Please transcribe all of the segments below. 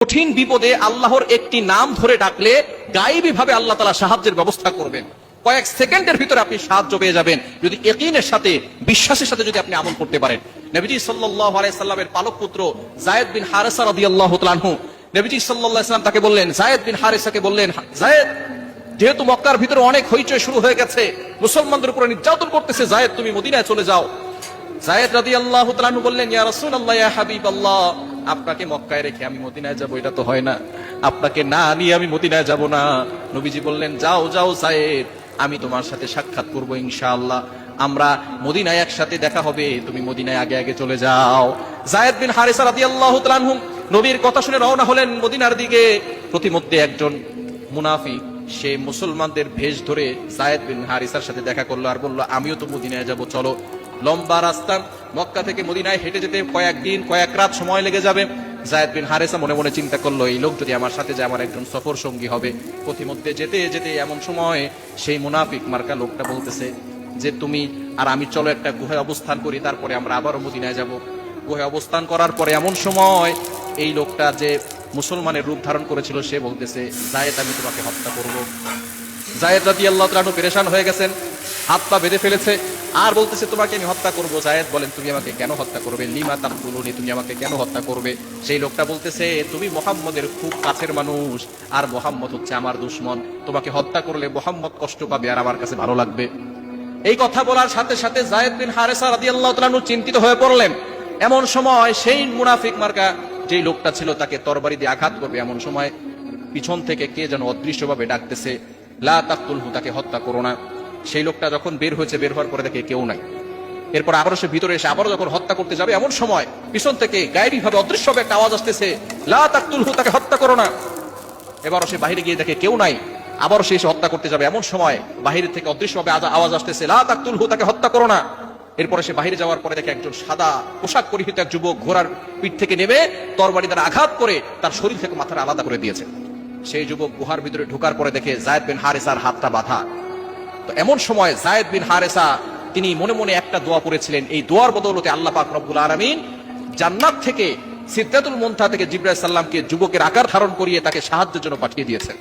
কঠিন বিপদে আল্লাহর একটি নাম ধরে ডাকলে গায়েবী ভাবে আল্লাহ তাআলা সাহায্যের ব্যবস্থা করবেন। কয়েক সেকেন্ডের ভিতরে আপনি সাহায্য পেয়ে যাবেন যদি ইয়াকিনের সাথে, বিশ্বাসের সাথে যদি আপনি আমল করতে পারেন। নবীজি সাল্লাল্লাহু আলাইহি সাল্লামের পালক পুত্র যায়েদ বিন হারেসা রাদিয়াল্লাহু তাআলা আনহু, নবীজি সাল্লাল্লাহু আলাইহি সাল্লাম তাকে বললেন, যায়েদ বিন হারেসাকে বললেন, যায়েদ, যেহেতু মক্কার ভিতরে অনেক হইচই শুরু হয়ে গেছে, মুসলমানদের উপরে নির্যাতন করতেছে, যায়েদ তুমি মদিনায় চলে যাও। যায়েদ রাদিয়াল্লাহু তাআলা আনহু বললেন, ইয়া রাসূলুল্লাহ, ইয়া হাবিবাল্লাহ, আপনাকে মক্কায় রেখে আমি মদিনায় যাব, এটা তো হয় না। আপনাকে না নিয়ে আমি মদিনায় যাব না। নবীজি বললেন, যাও যাও যায়েদ, আমি তোমার সাথে সাক্ষাৎ করব ইনশাআল্লাহ, আমরা মদিনায় একসাথে দেখা হবে, তুমি মদিনায় আগে আগে চলে যাও। যায়েদ বিন হারেসা রাদিয়াল্লাহু তাআলা আনহু নবীর কথা শুনে রওনা হলেন মদিনার দিকে। প্রতিমধ্যে একজন মুনাফিক, সে মুসলমানদের ভেষ ধরে যায়েদ বিন হারেসার সাথে দেখা করলো আর বলল, আমিও তো মদিনায় যাব, চলো। লম্বা রাস্তা, মক্কা থেকে মদিনায় হেঁটে যেতে কয়েকদিন কয়েক রাত সময় লেগে যাবে। যায়েদ বিন হারেসা মনে মনে চিন্তা করলো, এই লোক যদি আমার সাথে যায় আমার একজন সফর সঙ্গী হবে। প্রতিমধ্যে যেতে যেতে এমন সময় সেই মুনাফিক মার্কা লোকটা বলতেছে যে, তুমি আর আমি চলো একটা গুহায় অবস্থান করি, তারপরে আমরা আবারও মদিনায় যাব। গুহায় অবস্থান করার পরে এমন সময় এই লোকটা যে মুসলমানের রূপ ধারণ করেছিল সে বলতেছে, যায়েদ, আমি তোমাকে হত্যা করব। যায়েদ রাদিয়াল্লাহু তাআলা পেরেশান হয়ে গেছেন, হাত পা বেঁধে ফেলেছে আর বলতেছে, তোমাকে আমি হত্যা করব। যায়েদ বলেন, তুমি আমাকে কেন হত্যা করবে? লিমা তাকতুলুনি, তুমি আমাকে কেন হত্যা করবে? সেই লোকটা বলতেছে, তুমি মুহাম্মদের খুব কাছের মানুষ আর মুহাম্মদ হচ্ছে আমার দুশমন, তোমাকে হত্যা করলে মুহাম্মদ কষ্ট পাবে আর আমার কাছে ভালো লাগবে। এই কথা বলার সাথে সাথে যায়েদ বিন হারেসা রাদিয়াল্লাহু তাআলা আনহু চিন্তিত হয়ে পড়লেন। এমন সময় সেই মুনাফিক মার্কা যেই লোকটা ছিল তাকে তরবারি দিয়ে আঘাত করবে, এমন সময় পিছন থেকে কে যেন অদৃশ্যভাবে ডাকতেছে, লা তাকতুলহু, তাকে হত্যা করো না। সেই লোকটা যখন বের হয়েছে, বের হওয়ার পরে দেখে কেউ নাই। এরপর আবারও সে ভিতরে এসে আবারও যখন হত্যা করতে যাবে, এমন সময় পিছন থেকে গায়েবী ভাবে অদৃশ্যভাবে একটা আওয়াজ আসতেছে, লা তাকতুলহু, তাকে হত্যা করো না। এবারও সে বাহিরে গিয়ে দেখে কেউ নাই, আবারও সে এসে হত্যা করতে যাবে, এমন সময় বাহিরে থেকে অদৃশ্যভাবে আওয়াজ আসতেছে, লা তাকতুলহু, তাকে হত্যা করো না। এরপরে সে বাহিরে যাওয়ার পরে দেখে একজন সাদা পোশাক পরিহিত এক যুবক ঘোড়ার পিঠ থেকে নেমে তরবারি দ্বারা আঘাত করে তার শরীর থেকে মাথাটা আলাদা করে দিয়েছে। সেই যুবক গুহার ভিতরে ঢোকার পরে দেখে যায়েদ বিন হারেসার হাতটা বাঁধা। তো এমন সময় যায়েদ বিন হারেসা তিনি মনে মনে একটা দোয়া করেছিলেন, এই দোয়ার বদৌলতে আল্লাহ পাক রব্বুল আলামিন জান্নাত থেকে, সিদরাতুল মুনতাহা থেকে জিবরাইল সাল্লামকে যুবকের আকার ধারণ করিয়ে তাকে সাহায্যের জন্য পাঠিয়ে দিয়েছেন।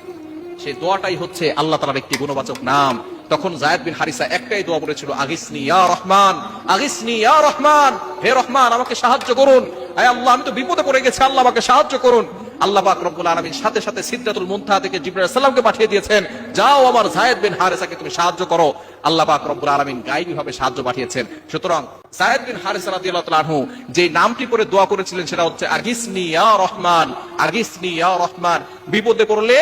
সেই দোয়াটাই হচ্ছে আল্লাহ তাআলার একটি গুণবাচক নাম। তখন যায়েদ বিন হারেসা একটাই দোয়া বলেছিল, আগিসনি ইয়া রহমান, আগিসনি ইয়া রহমান, হে রহমান আমাকে সাহায্য করুন, হে আল্লাহ আমি তো বিপদে পড়ে গেছি, আল্লাহ আমাকে সাহায্য করুন। আল্লাহ পাক রব্বুল আলামিন সাথে সাথে সিদরাতুল মুনতাহা থেকে জিবরাইল সাল্লামকে পাঠিয়ে দিয়েছেন, যাও আমার যায়েদ বিন হারেসাকে তুমি সাহায্য করো। আল্লাহ পাক রব্বুল আলামিন গায়েবী ভাবে সাহায্য পাঠিয়েছেন। সুতরাং যায়েদ বিন হারেসা রাদিয়াল্লাহু তাআলা আনহু যে নামটি করে দোয়া করেছিলেন সেটা হচ্ছে আগিসনি ইয়া রহমান, আগিসনি ইয়া রহমান। বিপদে পড়লে